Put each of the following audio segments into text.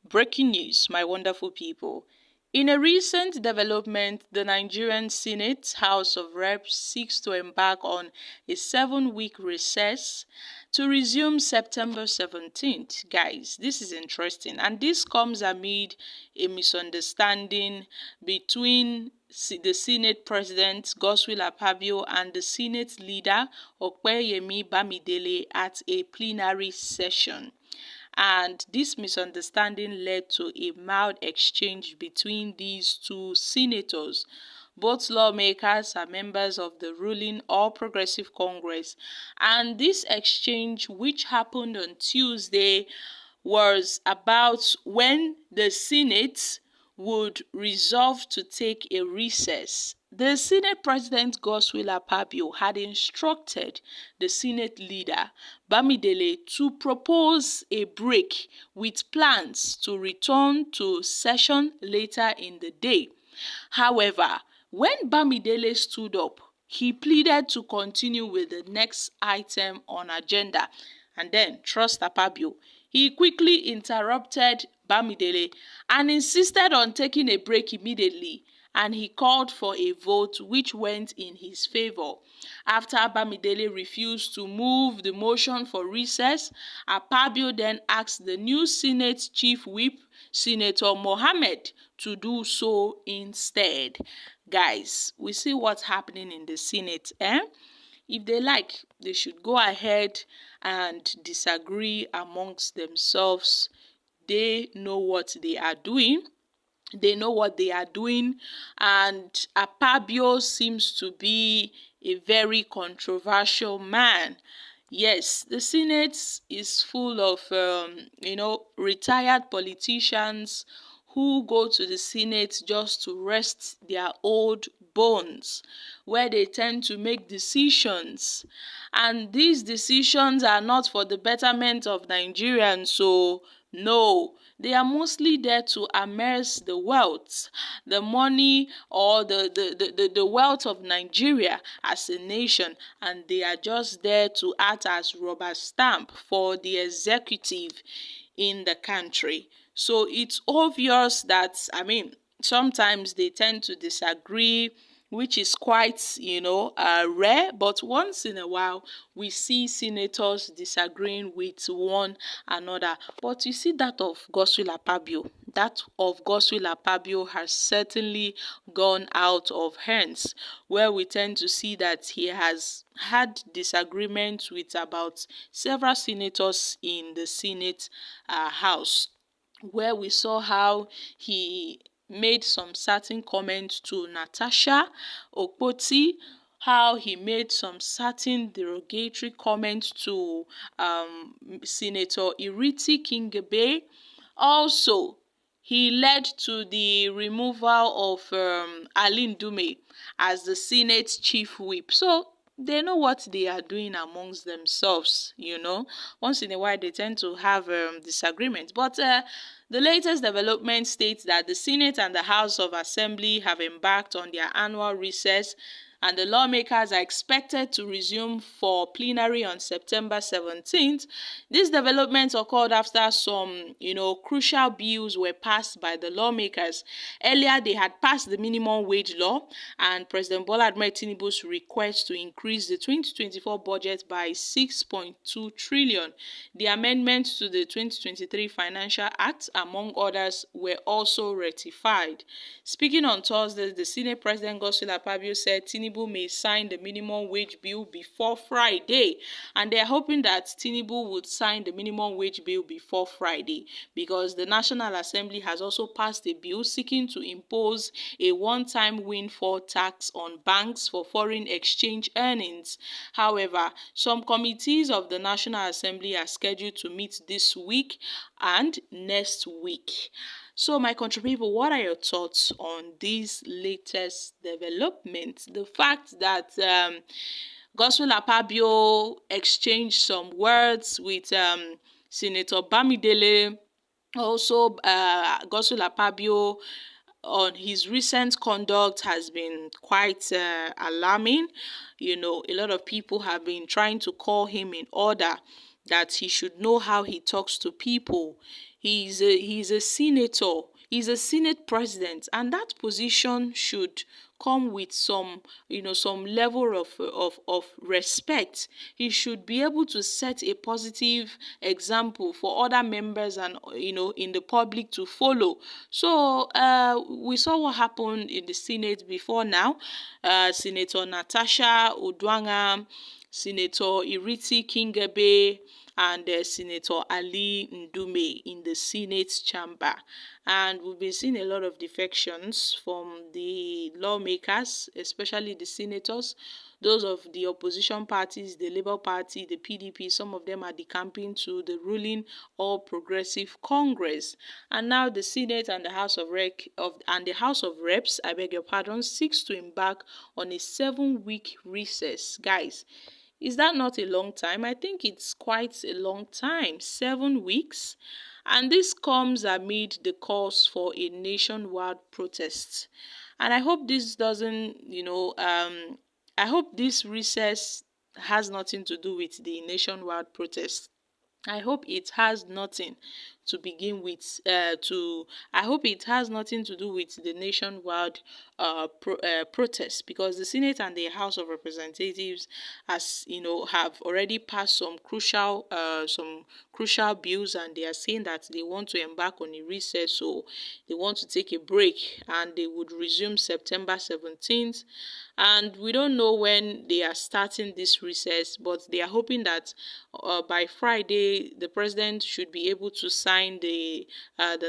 Breaking news, my wonderful people. In a recent development, the Nigerian Senate House of Reps seeks to embark on a 7-week recess to resume September 17th. Guys, this is interesting. And this comes amid a misunderstanding between the Senate President Godswill Akpabio and the Senate leader Opeyemi Bamidele at a plenary session. And this misunderstanding led to a mild exchange between these two senators. Both lawmakers are members of the ruling All Progressive Congress, and this exchange, which happened on Tuesday, was about when the Senate would resolve to take a recess. The Senate President Godswill Akpabio had instructed the Senate leader Bamidele to propose a break with plans to return to session later in the day. However, when Bamidele stood up, he pleaded to continue with the next item on agenda. And then, trust Akpabio, he quickly interrupted Bamidele and insisted on taking a break immediately, and he called for a vote which went in his favor. After Bamidele refused to move the motion for recess, Akpabio then asked the new Senate Chief Whip, Senator Mohammed, to do so instead. Guys, we see what's happening in the Senate, eh? If they like, they should go ahead and disagree amongst themselves. They know what they are doing. And Akpabio seems to be a very controversial man. Yes, the Senate is full of retired politicians who go to the Senate just to rest their old bones, where they tend to make decisions, and these decisions are not for the betterment of Nigerians. So no, they are mostly there to amass the wealth, the money, or the wealth of Nigeria as a nation, and they are just there to act as rubber stamp for the executive in the country. So it's obvious that, sometimes they tend to disagree, which is quite, rare. But once in a while, we see senators disagreeing with one another. But you see that of Godswill Akpabio. That of Godswill Akpabio has certainly gone out of hands, where we tend to see that he has had disagreements with about several senators in the Senate House, where we saw how he made some certain comments to Natasha Okpoti, how he made some certain derogatory comments to Senator Iriti Kingibe. Also, he led to the removal of Alin Dume as the Senate chief whip. So they know what they are doing amongst themselves. Once in a while, they tend to have disagreements. But the latest development states that the Senate and the House of Assembly have embarked on their annual recess, and the lawmakers are expected to resume for plenary on September 17th. These developments occurred after some, crucial bills were passed by the lawmakers. Earlier, they had passed the minimum wage law and President Bola Ahmed Tinubu's request to increase the 2024 budget by 6.2 trillion. The amendments to the 2023 Financial Act, among others, were also ratified. Speaking on Thursday, the Senate President Godswill Akpabio said Tinubu may sign the minimum wage bill before Friday, and they are hoping that Tinubu would sign the minimum wage bill before Friday, because the National Assembly has also passed a bill seeking to impose a one-time windfall tax on banks for foreign exchange earnings. However, some committees of the National Assembly are scheduled to meet this week and next week. So, my country people, what are your thoughts on these latest developments? The fact that Godswill Akpabio exchanged some words with Senator Bamidele, also Godswill Akpabio on his recent conduct has been quite alarming. A lot of people have been trying to call him in order, that he should know how he talks to people. He's a senator. He's a Senate president, and that position should come with some level of respect. He should be able to set a positive example for other members and in the public to follow. So we saw what happened in the Senate before now. Senator Natasha Odwanga, Senator Iriti Kingebe, and Senator Ali Ndume in the Senate chamber. And we've been seeing a lot of defections from the lawmakers, especially the senators, those of the opposition parties, the Labour Party, the PDP. Some of them are decamping to the ruling All Progressive Congress. And now the Senate and the House of Reps, I beg your pardon, seeks to embark on a 7-week recess. Guys, is that not a long time? I think it's quite a long time, 7 weeks. And this comes amid the calls for a nationwide protest. And I hope this doesn't, I hope this recess has nothing to do with the nationwide protest. I hope it has nothing to begin with. I hope it has nothing to do with the nationwide protest, because the Senate and the House of Representatives, as you know, have already passed some crucial bills, and they are saying that they want to embark on a recess, so they want to take a break, and they would resume September 17th. And we don't know when they are starting this recess, but they are hoping that by Friday the president should be able to sign the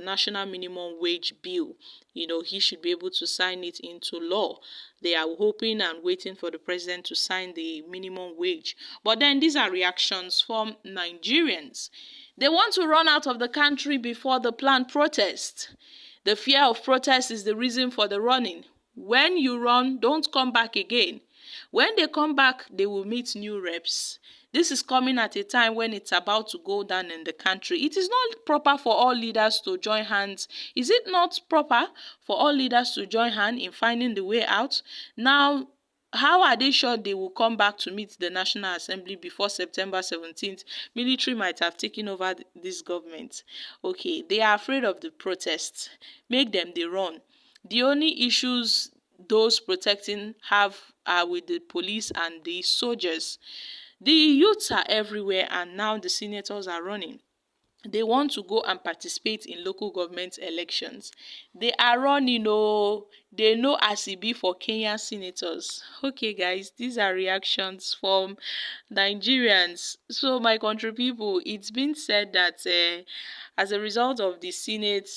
national minimum wage bill. He should be able to sign it into law. They are hoping and waiting for the president to sign the minimum wage. But then these are reactions from Nigerians. They want to run out of the country before the planned protest. The fear of protest is the reason for the running. When you run, don't come back again. When they come back, they will meet new reps. This is coming at a time when it's about to go down in the country. It is not proper for all leaders to join hands. Is it not proper for all leaders to join hands in finding the way out? Now, how are they sure they will come back to meet the National Assembly before September 17th? Military might have taken over this government. Okay, they are afraid of the protests. Make them they run. The only issues those protecting have are with the police and the soldiers. The youths are everywhere, and now the senators are running. They want to go and participate in local government elections. They are running, they know as it be for Kenyan senators. Okay, guys, these are reactions from Nigerians. So, my country people, it's been said that as a result of the Senate,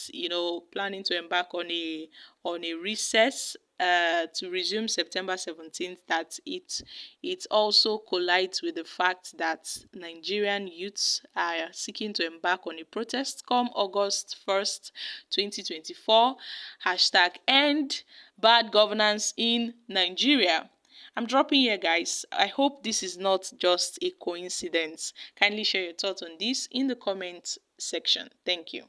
planning to embark on a recess to resume September 17th, that it also collides with the fact that Nigerian youths are seeking to embark on a protest come August 1st, 2024. #end bad governance in Nigeria. I'm dropping here, guys. I hope this is not just a coincidence. Kindly share your thoughts on this in the comment section. Thank you.